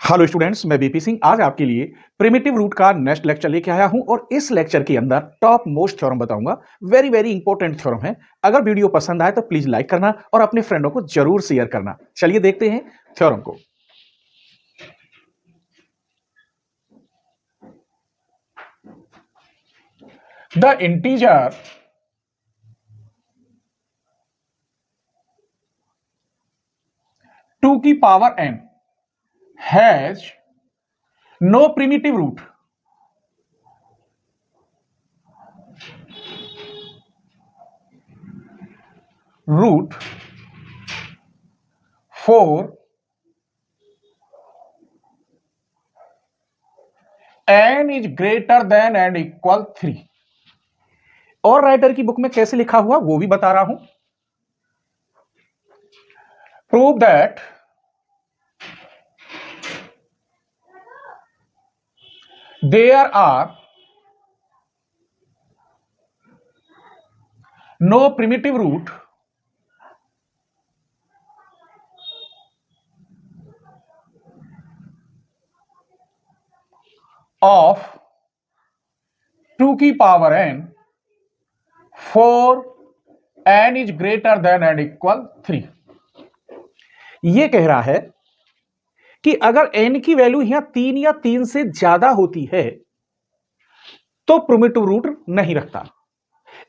Hello students, मैं BP Singh आज आपके लिए प्रिमिटिव रूट का नेक्स्ट लेक्चर लेके आया हूं और इस लेक्चर के अंदर टॉप मोस्ट थ्योरम बताऊंगा। वेरी वेरी इंपॉर्टेंट थ्योरम है। अगर वीडियो पसंद आए तो प्लीज लाइक करना और अपने फ्रेंडों को जरूर शेयर करना। चलिए देखते हैं थ्योरम को। द इंटीजर टू की power n has no primitive root root 4 n is greater than and equal 3। और राइटर की बुक में कैसे लिखा हुआ वो भी बता रहा हूं। Prove that there are no primitive root of 2 की power n for n is greater than and equal 3। ये कह रहा है कि अगर n की वैल्यू यहां 3 या 3 से ज्यादा होती है तो प्रिमिटिव रूट नहीं रखता।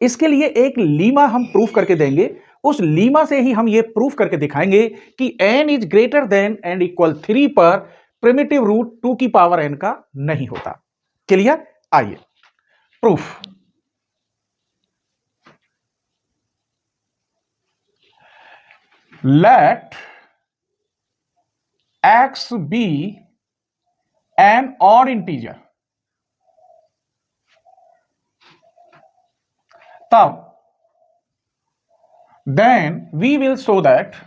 इसके लिए एक लीमा हम प्रूफ करके देंगे। उस लीमा से ही हम ये प्रूफ करके दिखाएंगे कि n is greater than and equal 3 पर प्रिमिटिव रूट 2 की पावर n का नहीं होता। क्लियर? आइए proof. Let x be an odd integer, तब then we will show that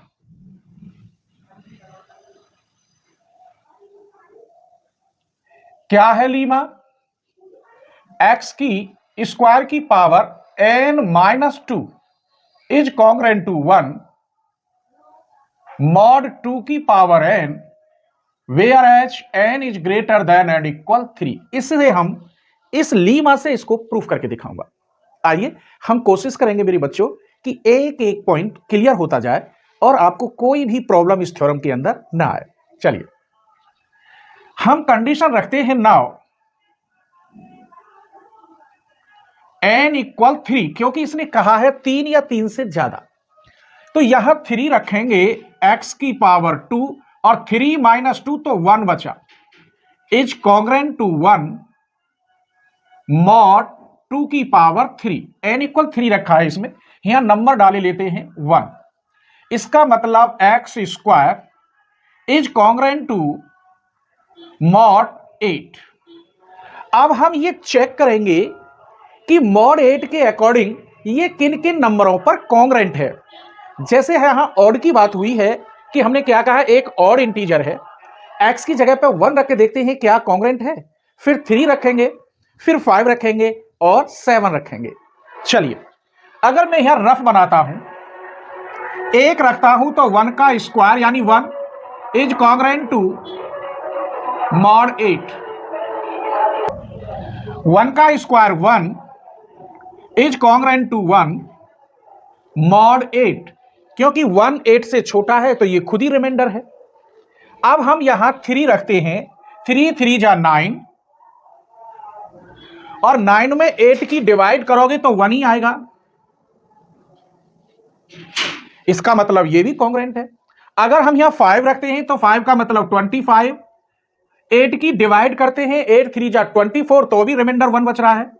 क्या है लीमा? x की स्क्वायर की power n minus 2 is congruent to 1 mod 2 की power n where H n is greater than and equal 3। इससे हम इस Lima से इसको प्रूफ करके दिखाऊंगा। आइए हम कोशिश करेंगे मेरे बच्चों कि एक एक पॉइंट क्लियर होता जाए और आपको कोई भी प्रॉब्लम इस थ्योरम के अंदर ना आए। चलिए हम कंडीशन रखते हैं नाउ n इक्वल 3, क्योंकि इसने कहा है 3 या 3 से ज्यादा, तो यहां 3 रखेंगे x की पावर 2 और 3 माइनस 2 तो 1 बचा इज कॉन्ग्रेंट टू 1 मॉड 2 की पावर 3। n इक्वल 3 रखा है, इसमें यहां नंबर डाले लेते हैं 1। इसका मतलब x square is congruent to mod 8। अब हम ये चेक करेंगे कि मॉड 8 के अकॉर्डिंग ये किन किन नंबरों पर कॉन्ग्रेंट है। जैसे यहां ऑड की बात हुई है कि हमने क्या कहा, एक ऑड इंटीजर है, x की जगह पे 1 रख के देखते हैं क्या कॉन्ग्रेंट है। फिर 3 रखेंगे, फिर 5 रखेंगे और 7 रखेंगे। चलिए अगर मैं यहां रफ बनाता हूं, एक रखता हूं तो 1 का स्क्वायर यानी 1 इज कॉन्ग्रेंट टू मॉड 8। 1 का square 1 is congruent to 1 mod 8, क्योंकि 1 8 से छोटा है तो ये खुद ही रिमाइंडर है। अब हम यहां 3 रखते हैं, 3 3 जा 9 और 9 में 8 की डिवाइड करोगे तो 1 ही आएगा। इसका मतलब ये भी कॉन्ग्रेंट है। अगर हम यहां 5 रखते हैं तो 5 का मतलब 25, 8 की डिवाइड करते हैं, 8 3 जा 24 तो भी रिमाइंडर 1 बच रहा है।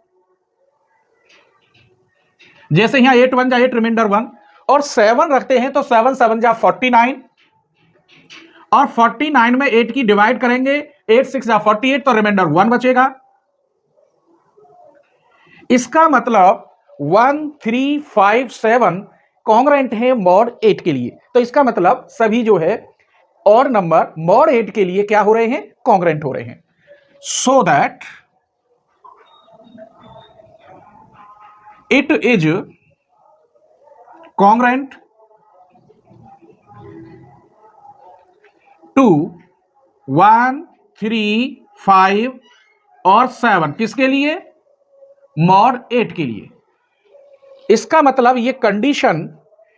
जैसे यहां 8 1 जा 8 रिमाइंडर 1 और 7 रखते हैं तो 7 7 जा 49 और 49 में 8 की डिवाइड करेंगे, 8 6 जा 48 तो रिमाइंडर 1 बचेगा। इसका मतलब 1 3 5 7 कॉन्ग्रेंट है मॉड 8 के लिए। तो इसका मतलब सभी जो है और नंबर मॉड 8 के लिए क्या हो रहे हैं, कॉन्ग्रेंट हो रहे हैं। So that it is congruent to 1, 3, 5 और 7 किसके लिए? मॉड 8 के लिए। इसका मतलब ये कंडीशन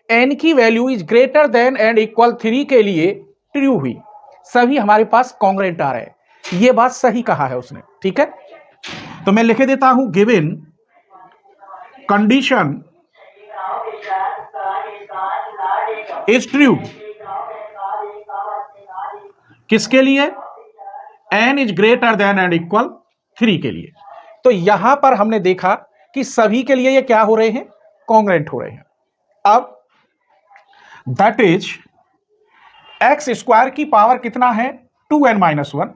n की value is greater than and equal 3 के लिए ट्रू हुई। सभी हमारे पास कॉन्ग्रुएंट आ रहे हैं। ये बात सही कहा है उसने, ठीक है। तो मैं लिख देता हूं गिवन कंडीशन इज ट्रू किसके लिए? n is greater than and equal 3 के लिए। तो यहां पर हमने देखा कि सभी के लिए ये क्या हो रहे हैं? कॉन्ग्रुएंट हो रहे हैं। अब दैट इज एक्स स्क्वायर की पावर कितना है? 2n-1।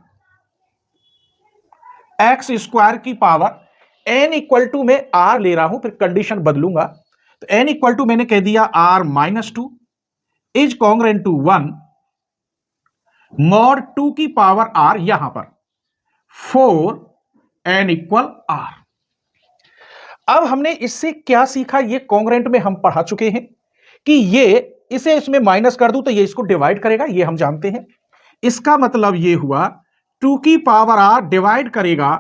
एक्स स्क्वायर की पावर n इक्वल टू में r ले रहा हूं, फिर कंडीशन बदलूंगा। तो n इक्वल टू मैंने कह दिया r-2 is congruent to 1 mod 2 की पावर r, यहां पर 4n इक्वल r। अब हमने इससे क्या सीखा? ये कॉन्ग्रुएंट में हम पढ़ा चुके हैं कि ये इसे इसमें माइनस कर दूं तो ये इसको डिवाइड करेगा, ये हम जानते हैं। इसका मतलब ये हुआ 2 की पावर r डिवाइड करेगा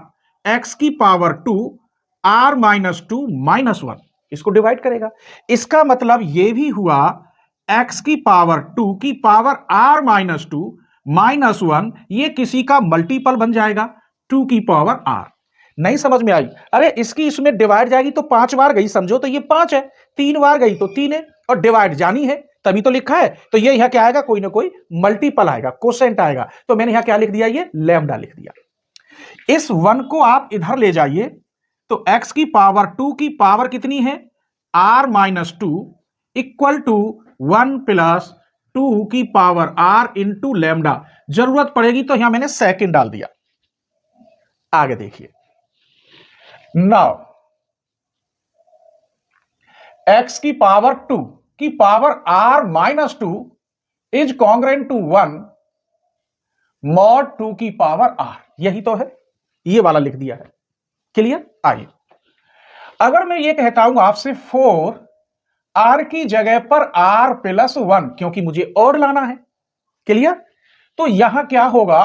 x की पावर 2 r-2 -1, इसको डिवाइड करेगा। इसका मतलब ये भी हुआ x की पावर 2 की पावर r-2 -1, ये किसी का मल्टीपल बन जाएगा 2 की पावर r। नहीं समझ में आई? अरे इसकी इसमें डिवाइड जाएगी तो 5 बार गई, समझो तो ये 5 है, 3 बार गई तो 3 है, और डिवाइड जानी है तभी तो लिखा है। तो ये यहां क्या आएगा? कोई ना कोई मल्टीपल आएगा, कोसेंट आएगा। तो मैंने यहां क्या लिख दिया? ये लैम्डा लिख दिया। इस 1 को आप इधर ले जाइए तो x की पावर 2 की पावर कितनी है? r-2 इक्वल टू 1 प्लस 2 की पावर r इंटू लैम्डा। जरूरत पड़ेगी तो यहां मैंने सेकंड डाल दिया। आगे देखिए, नाउ x की पावर 2 की power r-2 is congruent to 1 mod 2 की पावर r। यही तो है, ये वाला लिख दिया है। क्लियर? आइए, अगर मैं ये कहता हूं आपसे 4 r की जगह पर r+1, क्योंकि मुझे और लाना है। क्लियर? तो यहां क्या होगा?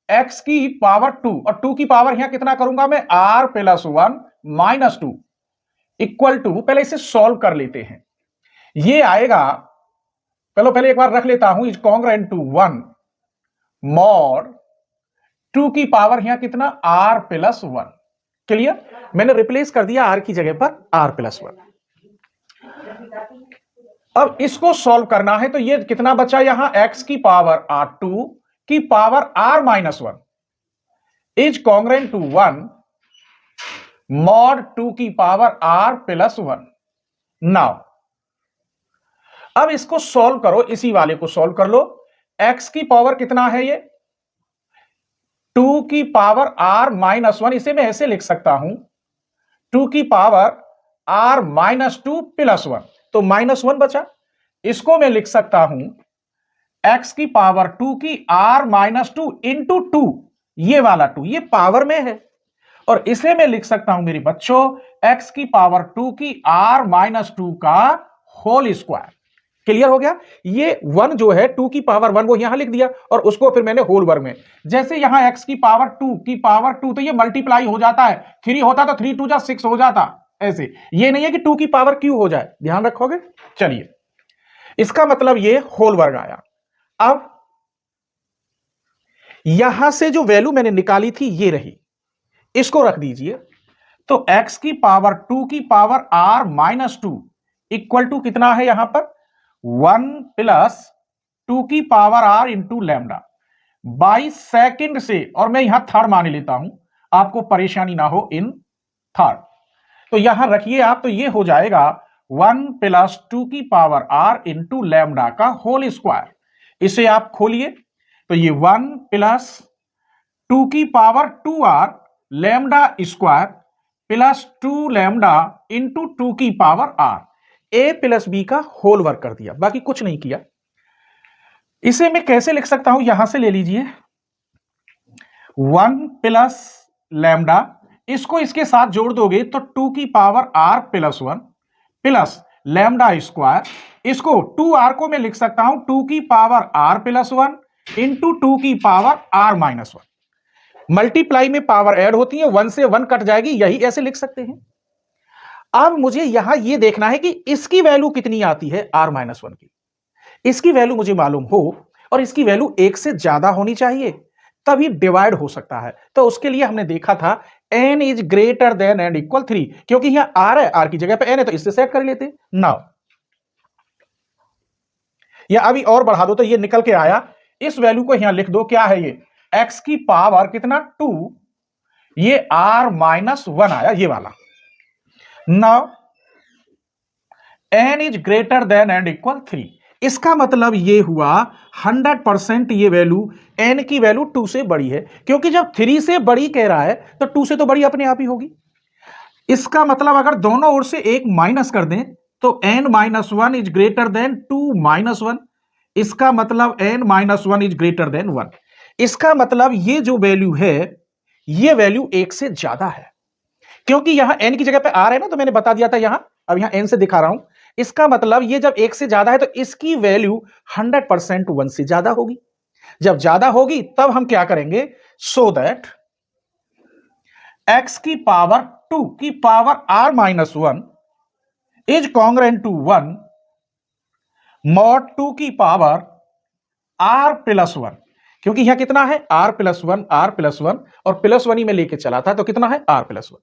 x की पावर 2 और 2 की पावर यहां कितना करूंगा मैं? r+1 -2 इक्वल टू, पहले इसे सॉल्व कर लेते हैं। ये आएगा, पहले एक बार रख लेता हूं, इज कॉन्ग्रुएंट टू 1 मॉड 2 की पावर यहां कितना? r+1। क्लियर? मैंने रिप्लेस कर दिया r की जगह पर r+1। अब इसको सॉल्व करना है तो ये कितना बचा यहां? x की पावर r2 की power r-1 is congruent to 1 mod 2 की पावर r+1। नाउ अब इसको सॉल्व करो, इसी वाले को सॉल्व कर लो। x की पावर कितना है? ये 2 की पावर r-1, इसे मैं ऐसे लिख सकता हूं 2 की पावर r-2 +1, तो -1 बचा। इसको मैं लिख सकता हूं x की पावर 2 की r-2 इंटू 2, ये वाला 2 ये पावर में है, और इसे मैं लिख सकता हूं मेरे बच्चों x की पावर 2 की r-2 का होल स्क्वायर। क्लियर हो गया? ये 1 जो है 2 की पावर 1 वो यहां लिख दिया, और उसको फिर मैंने होल वर्ग में, जैसे यहां x की पावर 2 तो ये मल्टीप्लाई हो जाता है, 3 होता तो 3 2 6 हो जाता, ऐसे। ये नहीं है कि 2 की पावर क्यों हो जाए, ध्यान रखोगे? चलिए, इसका मतलब ये होल वर्ग आया। अब यहां से जो वैल्यू मैंने निकाली थी ये रही, इसको रख दीजिए। तो x की पावर 2 की पावर r-2 इक्वल टू कितना है यहां पर? 1 प्लस 2 की power r into lambda by second से, और मैं यहां थर्ड मान लेता हूं, आपको परेशानी ना हो इन थर्ड। तो यहां रखिए आप, तो ये हो जाएगा 1 प्लस 2 की पावर r इंटू लैम्डा का होल स्क्वायर। इसे आप खोलिए तो ये 1 प्लस 2 की power 2r lambda square plus 2 lambda into 2 की power r, a plus b का होल वर्क कर दिया, बाकी कुछ नहीं किया। इसे मैं कैसे लिख सकता हूं? यहां से ले लीजिए 1 प्लस लैम्डा, इसको इसके साथ जोड़ दोगे तो 2 की power r+1 plus lambda square, इसको 2r को मैं लिख सकता हूं 2 की पावर r+1 इंटू 2 की पावर r माइनस 1। मल्टीप्लाई में पावर ऐड होती है, 1 से 1 कट जाएगी, यही ऐसे लिख सकते हैं। अब मुझे यहां यह देखना है कि इसकी वैल्यू कितनी आती है r माइनस 1 की। इसकी वैल्यू मुझे मालूम हो और इसकी वैल्यू 1 से ज्यादा होनी चाहिए, तभी डिवाइड हो सकता है। तो उसके लिए हमने देखा था n is greater than and equal 3, क्योंकि यहां r है, r की जगह पे n है, तो इससे सेट कर लेते। नाउ या अभी और बढ़ा दो तो ये निकल के आया, इस वैल्यू को यहां लिख दो, क्या है ये x की पावर कितना 2, ये r माइनस 1 आया ये वाला। Now n is greater than and equal 3, इसका मतलब ये हुआ 100% ये वैल्यू n की वैल्यू 2 से बड़ी है, क्योंकि जब 3 से बड़ी कह रहा है तो 2 से तो बड़ी अपने आप ही होगी। इसका मतलब अगर दोनों ओर से एक माइनस कर दें तो n minus 1 is greater then 2 minus 1, इसका मतलब n minus 1 is greater then 1। इसका मतलब ये जो वैल्यू है ये वैल्यू 1 से ज्यादा है, क्योंकि यहां n की जगह पे r है ना, तो मैंने बता दिया था यहां, अब यहां n से दिखा रहा हूं। इसका मतलब ये जब 1 से ज्यादा है तो इसकी वैल्यू 100% 1 से ज्यादा होगी। जब ज्यादा होगी तब हम क्या करेंगे, सो दैट x की पावर 2 की power r minus 1 is congruent to 1 mod 2 की पावर r प्लस 1, क्योंकि यहां कितना है r प्लस 1, r प्लस 1 और प्लस 1 ही में लेके चला था, तो कितना है r प्लस 1।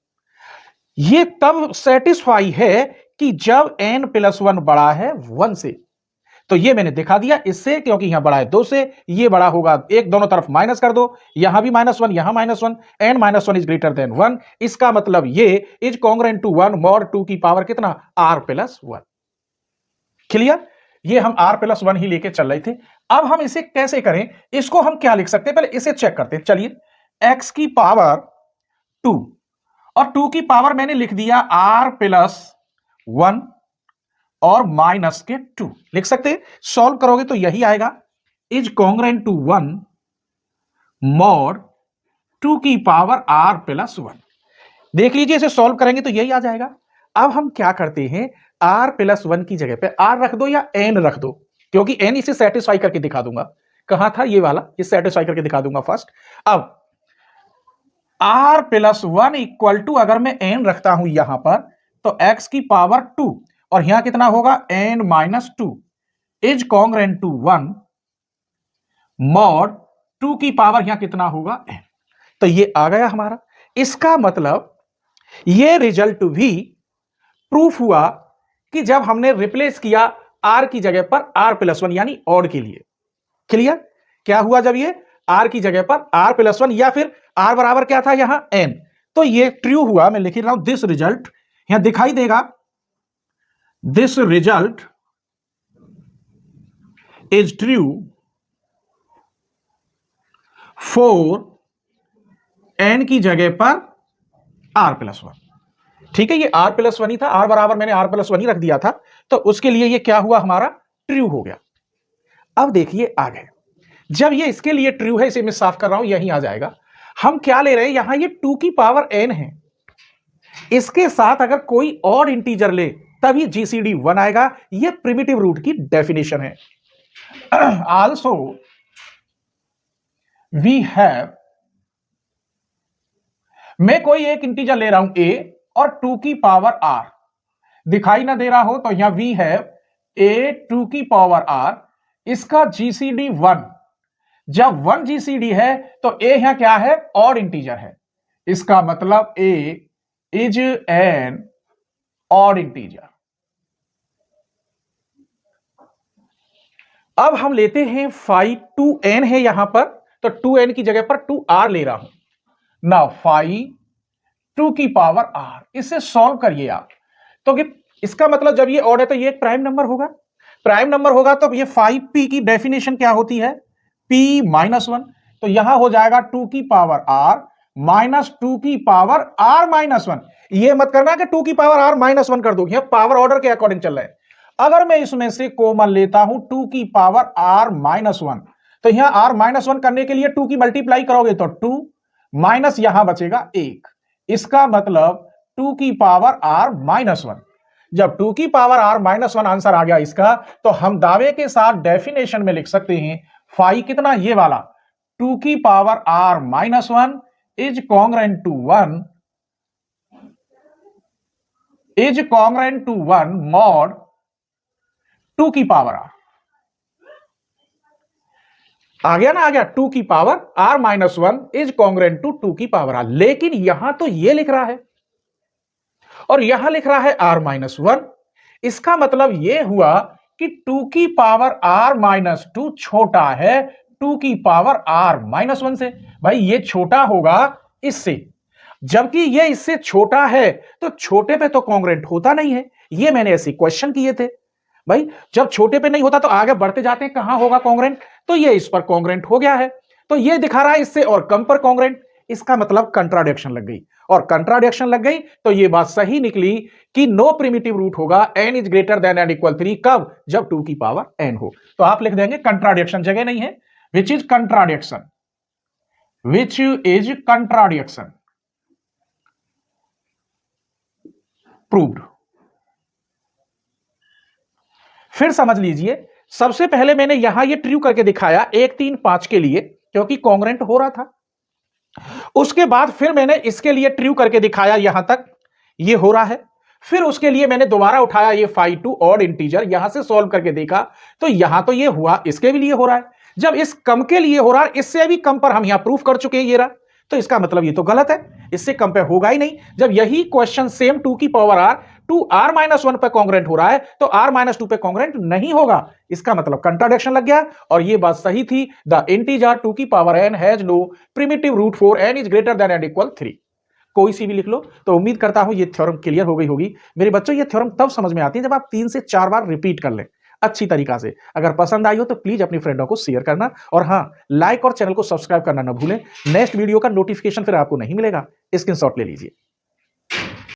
ये तब सेटिस्फाई है कि जब n प्लस 1 बड़ा है 1 से, तो ये मैंने दिखा दिया इससे, क्योंकि यहां बड़ा है 2 से, ये बड़ा होगा, एक दोनों तरफ माइनस कर दो, यहां भी माइनस 1 यहां minus 1, n minus 1 is greater then 1, इसका मतलब ये इज कॉन्ग्रुएंट टू 1 मॉड 2 की पावर कितना r प्लस 1। क्लियर, ये हम r प्लस 1 ही लेके चल रहे थे। अब हम इसे कैसे करें, इसको हम क्या लिख सकते हैं, पहले इसे चेक करते हैं। चलिए x की पावर 2 और 2 की पावर मैंने लिख दिया r प्लस 1 और माइनस के 2 लिख सकते हैं। सॉल्व करोगे तो यही आएगा, इज कॉन्ग्रुएंट टू 1 मॉड 2 की पावर r प्लस 1। देख लीजिए, इसे सॉल्व करेंगे तो यही आ जाएगा। अब हम क्या करते हैं, r प्लस 1 की जगह पे r रख दो या n रख दो, क्योंकि n इसे सेटिस्फाई करके दिखा दूंगा। कहां था ये वाला, इसे सेटिस्फाई करके दिखा दूंगा फर्स्ट। अब r प्लस 1 इक्वल टू, अगर मैं n रखता हूं यहां पर, तो x की पावर 2 और यहां कितना होगा n minus 2 is congruent to 1 mod 2 की पावर यहां कितना होगा n। तो ये आ गया हमारा। इसका मतलब ये रिजल्ट भी प्रूफ हुआ कि जब हमने रिप्लेस किया r की जगह पर r प्लस 1 यानी ऑड के लिए। क्लियर, क्या हुआ जब ये r की जगह पर r प्लस 1 या फिर r बराबर क्या था यहां n, तो ये ट्रू हुआ। मैं लिख रहा हूं दिस रिजल्ट, यहां दिखाई देगा, this result is true for n की जगह पर r प्लस 1। ठीक है, ये r प्लस 1 ही था, r बराबर मैंने r प्लस 1 ही रख दिया था, तो उसके लिए ये क्या हुआ हमारा ट्रू हो गया। अब देखिए आगे, जब ये इसके लिए ट्रू है, इसे मैं साफ कर रहा हूं, यही आ जाएगा। हम क्या ले रहे हैं, यहां ये 2 की पावर n है, इसके साथ अगर कोई और इंटीजर ले तभी जीसीडी 1 आएगा। ये प्रिमिटिव रूट की डेफिनेशन है। आल्सो वी हैव, मैं कोई एक इंटीजर ले रहा हूं a और 2 की पावर r, दिखाई ना दे रहा हो तो यहां वी हैव a 2 की पावर r, इसका जीसीडी 1। जब 1 जीसीडी है तो a यहां क्या है, ऑड इंटीजर है, इसका मतलब a is an odd integer. अब हम लेते हैं फाई 2n है यहां पर, तो 2n की जगह पर 2r ले रहा हूं ना, फाई 2 की पावर r, इसे सॉल्व करिए आप। तो इसका मतलब जब ये ऑड है तो ये एक प्राइम नंबर होगा, प्राइम नंबर होगा तो ये 5p की डेफिनेशन क्या होती है, p माइनस 1, तो यहां हो जाएगा 2 की पावर r माइनस 2 की पावर r माइनस 1। ये मत करना कि 2 की पावर r माइनस 1 कर दो, यह पावर ऑर्डर के अकॉर्डिंग चल रहा है। अगर मैं इसमें से कॉमन लेता हूं 2 की पावर r माइनस 1, तो यहां r माइनस 1 करने के लिए 2 की मल्टीप्लाई करोगे तो 2 माइनस यहां बचेगा 1, इसका मतलब 2 की पावर r माइनस 1। जब 2 की पावर r माइनस 1 आंसर आ गया इसका, तो हम दावे के साथ डेफिनेशन में लिख सकते हैं फाई कितना, ये वाला 2 की power r minus 1 is congruent to 1 mod 2 की पावर r। आ गया ना, आ गया 2 की power r minus 1 is congruent to 2 की पावर r। लेकिन यहां तो ये लिख रहा है और यहां लिख रहा है r माइनस 1। इसका मतलब यह हुआ कि 2 की पावर r माइनस 2 छोटा है 2 की पावर r माइनस 1 से। भाई ये छोटा होगा इससे, जबकि ये इससे छोटा है तो छोटे पे तो कॉन्ग्रेंट होता नहीं है। ये मैंने ऐसे क्वेश्चन किए थे भाई, जब छोटे पे नहीं होता तो आगे बढ़ते जाते हैं कहां होगा कॉन्ग्रेंट, तो ये इस पर कॉन्ग्रेंट हो गया है, तो ये दिखा रहा है इससे और कम पर कॉन्ग्रेंट। इसका मतलब कंट्राडिक्शन लग गई, और कंट्राडिक्शन लग गई तो ये बात सही निकली कि नो प्रिमिटिव रूट होगा n is greater than and equal 3, कब, जब 2 की पावर n हो। तो आप लिख देंगे कंट्राडिक्शन, जगह नहीं है, which is contradiction, which is contradiction proved. फिर समझ लीजिए, सबसे पहले मैंने यहां ये ट्रू करके दिखाया 1 3 5 के लिए, क्योंकि कॉन्ग्रेंट हो रहा था। उसके बाद फिर मैंने इसके लिए ट्रू करके दिखाया, यहां तक ये हो रहा है। फिर उसके लिए मैंने दोबारा उठाया ये फाई टू ऑड इंटीजर, यहां से सॉल्व करके देखा तो यहां तो ये हुआ, इसके भी लिए हो रहा है। जब इस कम के लिए हो रहा है, इससे भी कम पर हम यहां प्रूफ कर चुके हैं ये रहा, तो इसका मतलब ये तो गलत है, इससे कम पे होगा ही नहीं। जब यही क्वेश्चन सेम 2 की पावर r 2r माइनस 1 पे कॉन्ग्रेंट हो रहा है तो r माइनस 2 पे कॉन्ग्रेंट नहीं होगा। इसका मतलब कंट्राडिक्शन लग गया, और ये बात सही थी, द इंटीजर 2 की power n has no primitive root for n is greater than and equal 3। कोई सी भी लिख लो। तो उम्मीद करता हूं ये थ्योरम क्लियर हो गई होगी मेरे बच्चों। ये थ्योरम तब समझ में आती है जब आप 3 से 4 बार रिपीट कर लें अच्छी तरीका से। अगर पसंद आई हो तो प्लीज अपनी फ्रेंडों को शेयर करना, और हां, लाइक और चैनल को सब्सक्राइब करना ना भूलें। नेक्स्ट वीडियो का नोटिफिकेशन फिर आपको नहीं मिलेगा, स्क्रीनशॉट ले लीजिए।